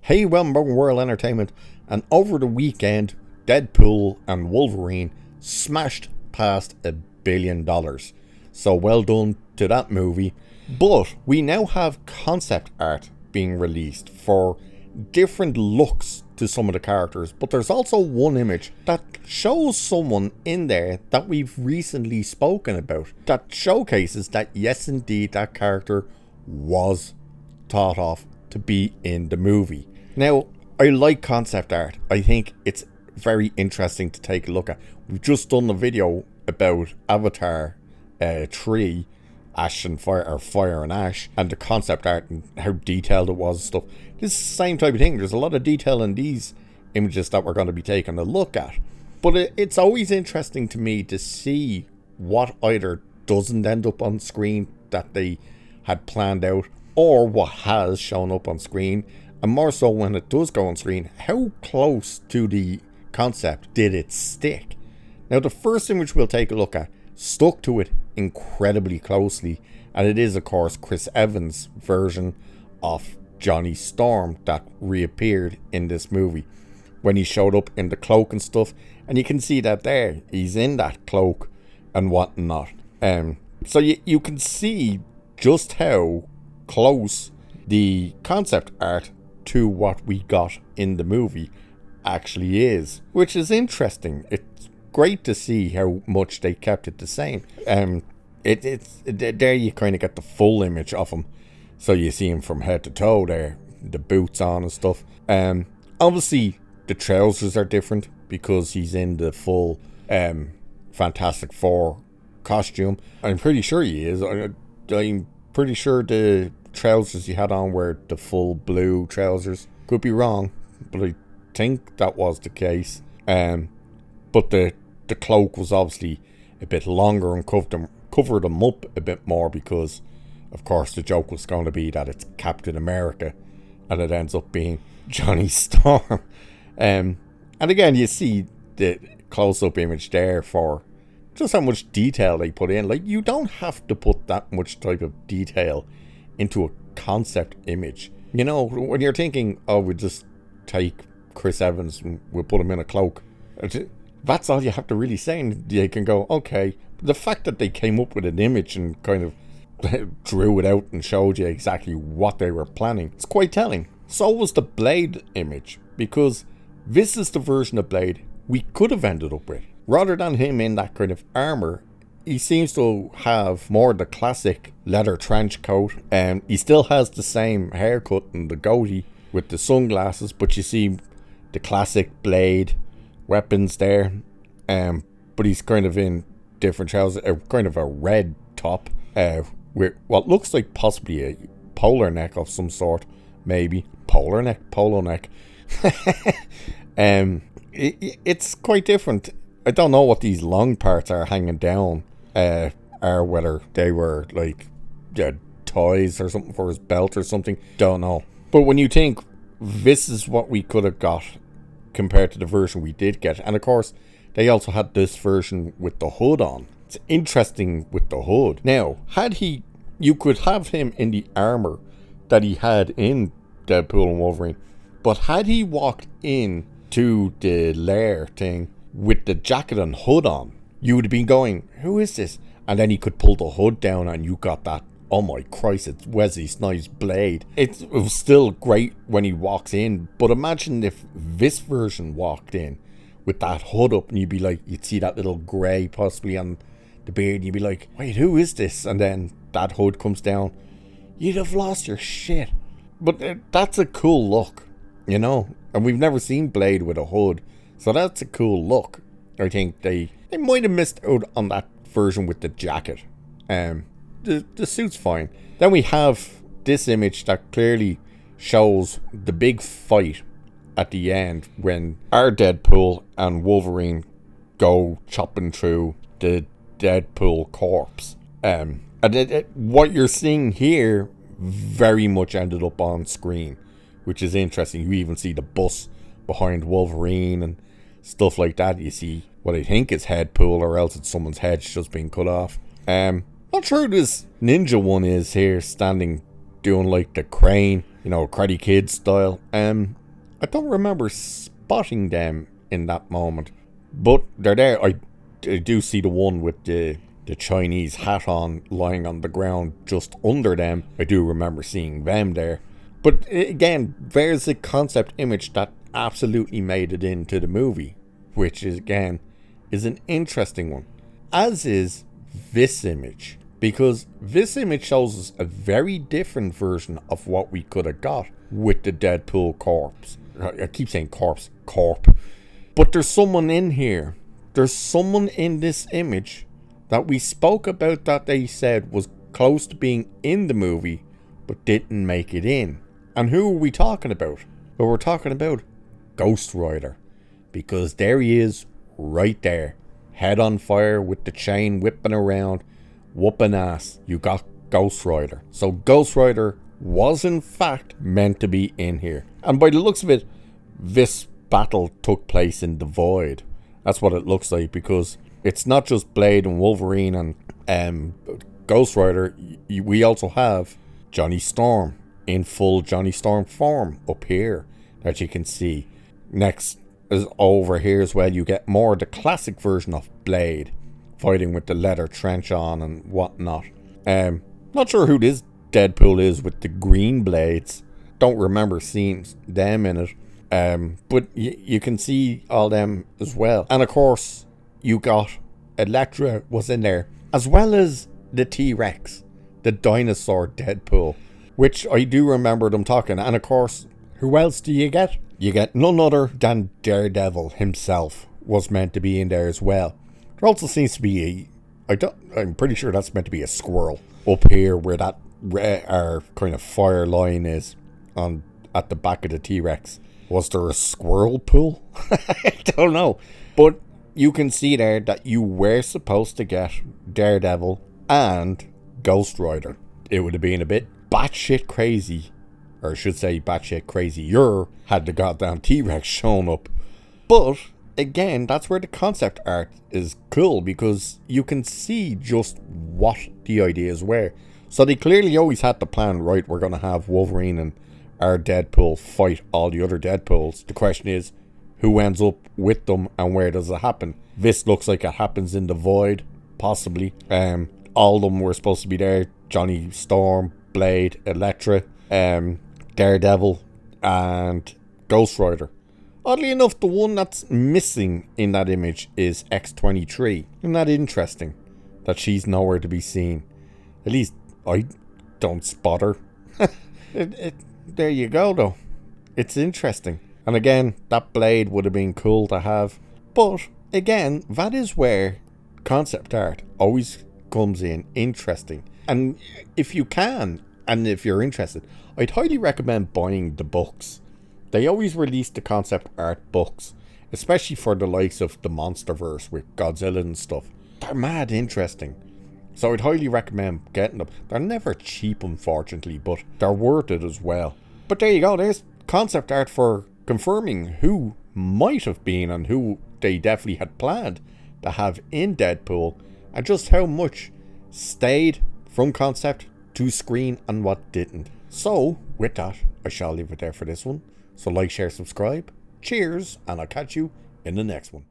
Hey, welcome to World Entertainment. And over the weekend, Deadpool and Wolverine smashed past $1 billion. So well done to that movie. But we now have concept art being released for different looks to some of the characters. But there's also one image that shows someone in there that we've recently spoken about, that showcases that yes, indeed, that character was thought of to be in the movie. Now, I like concept art. I think it's very interesting to take a look at. We've just done a video about Avatar 3, Ash and Fire, or Fire and Ash, and the concept art and how detailed it was and stuff. This is the same type of thing. There's a lot of detail in these images that we're going to be taking a look at. But it's always interesting to me to see what either doesn't end up on screen that they had planned out, or what has shown up on screen. And more so when it does go on screen, how close to the concept did it stick? Now, the first image we'll take a look at stuck to it incredibly closely, and it is, of course, Chris Evans' version of Johnny Storm that reappeared in this movie when he showed up in the cloak and stuff. And you can see that there, he's in that cloak and whatnot. So you can see just how close the concept art to what we got in the movie actually is, which is interesting. It's great to see how much they kept it the same. There you kind of get the full image of him, so you see him from head to toe there, the boots on and stuff. Obviously the trousers are different because he's in the full Fantastic Four costume. I'm pretty sure he is. I'm pretty sure the trousers he had on were the full blue trousers. Could be wrong, but I think that was the case. But the cloak was obviously a bit longer and covered him up a bit more because, of course, the joke was going to be that it's Captain America and it ends up being Johnny Storm. And again, you see the close-up image there for just how much detail they put in. Like, you don't have to put that much type of detail into a concept image. You know, when you're thinking, oh, we'll just take Chris Evans and we'll put him in a cloak, that's all you have to really say, and you can go, okay. The fact that they came up with an image and kind of drew it out and showed you exactly what they were planning, it's quite telling. So was the Blade image, because this is the version of Blade we could have ended up with. Rather than him in that kind of armor, he seems to have more the classic leather trench coat. He still has the same haircut and the goatee with the sunglasses, but you see the classic Blade weapons there. But he's kind of in different trousers, kind of a red top with what looks like possibly a polar neck of some sort, maybe polo neck. It's quite different. I don't know what these long parts are hanging down are, whether they were like toys or something for his belt or something, don't know. But when you think this is what we could have got compared to the version we did get, and of course they also had this version with the hood on. It's interesting with the hood. Now, you could have him in the armor that he had in Deadpool and Wolverine, but had he walked in to the lair thing with the jacket and hood on, you would have been going, who is this? And then he could pull the hood down and you got that, oh my Christ, it's Wesley Snipes' Blade. It was still great when he walks in, but imagine if this version walked in with that hood up and you'd see that little grey possibly on the beard, and you'd be like, wait, who is this? And then that hood comes down, you'd have lost your shit. But that's a cool look, you know? And we've never seen Blade with a hood, so that's a cool look. I think they might have missed out on that version with the jacket. The suit's fine. Then we have this image that clearly shows the big fight at the end when our Deadpool and Wolverine go chopping through the Deadpool corpse. And what you're seeing here very much ended up on screen, which is interesting. You even see the bus behind Wolverine and stuff like that. You see what I think is Headpool, or else it's someone's head's just being cut off. Not sure who this ninja one is here standing doing like the crane, you know, Karate Kid style. I don't remember spotting them in that moment, but they're there. I do see the one with the Chinese hat on, lying on the ground just under them. I do remember seeing them there. But again, there's a concept image that absolutely made it into the movie, which is, again, is an interesting one. As is this image, because this image shows us a very different version of what we could have got with the Deadpool corpse. I keep saying corpse, corp. But there's someone in here. There's someone in this image that we spoke about that they said was close to being in the movie, but didn't make it in. And who are we talking about? Well, we're talking about Ghost Rider. Because there he is, right there. Head on fire with the chain whipping around, whooping ass. You got Ghost Rider. So Ghost Rider was in fact meant to be in here. And by the looks of it, this battle took place in the Void. That's what it looks like, because it's not just Blade and Wolverine and Ghost Rider. We also have Johnny Storm in full Johnny Storm form up here that you can see. Next is over here as well, you get more of the classic version of Blade fighting with the leather trench on and whatnot. Not sure who this Deadpool is with the green blades. Don't remember seeing them in it. But you can see all them as well. And of course, you got Elektra was in there, as well as the T-Rex, the dinosaur Deadpool, which I do remember them talking. And of course, who else do you get? You get none other than Daredevil himself was meant to be in there as well. There also seems to be I'm pretty sure that's meant to be a squirrel up here where that our kind of fire line is at the back of the T-Rex. Was there a squirrel pool? I don't know. But you can see there that you were supposed to get Daredevil and Ghost Rider. It would have been a bit batshit crazy, or I should say batshit crazier, had the goddamn T-Rex shown up. But again, that's where the concept art is cool, because you can see just what the ideas were. So they clearly always had the plan, right, we're going to have Wolverine and our Deadpool fight all the other Deadpools. The question is, who ends up with them and where does it happen? This looks like it happens in the Void, possibly. All of them were supposed to be there. Johnny Storm, Blade, Elektra, Daredevil, and Ghost Rider. Oddly enough, the one that's missing in that image is X-23. Isn't that interesting? That she's nowhere to be seen. At least I don't spot her. There you go, though. It's interesting. And again, that blade would have been cool to have. But again, that is where concept art always comes in interesting. And if you can, and if you're interested, I'd highly recommend buying the books. They always release the concept art books, especially for the likes of the Monsterverse with Godzilla and stuff. They're mad interesting. So I'd highly recommend getting them. They're never cheap, unfortunately, but they're worth it as well. But there you go, there's concept art for confirming who might have been and who they definitely had planned to have in Deadpool, and just how much stayed from concept to screen and what didn't. So, with that, I shall leave it there for this one. So like, share, subscribe. Cheers, and I'll catch you in the next one.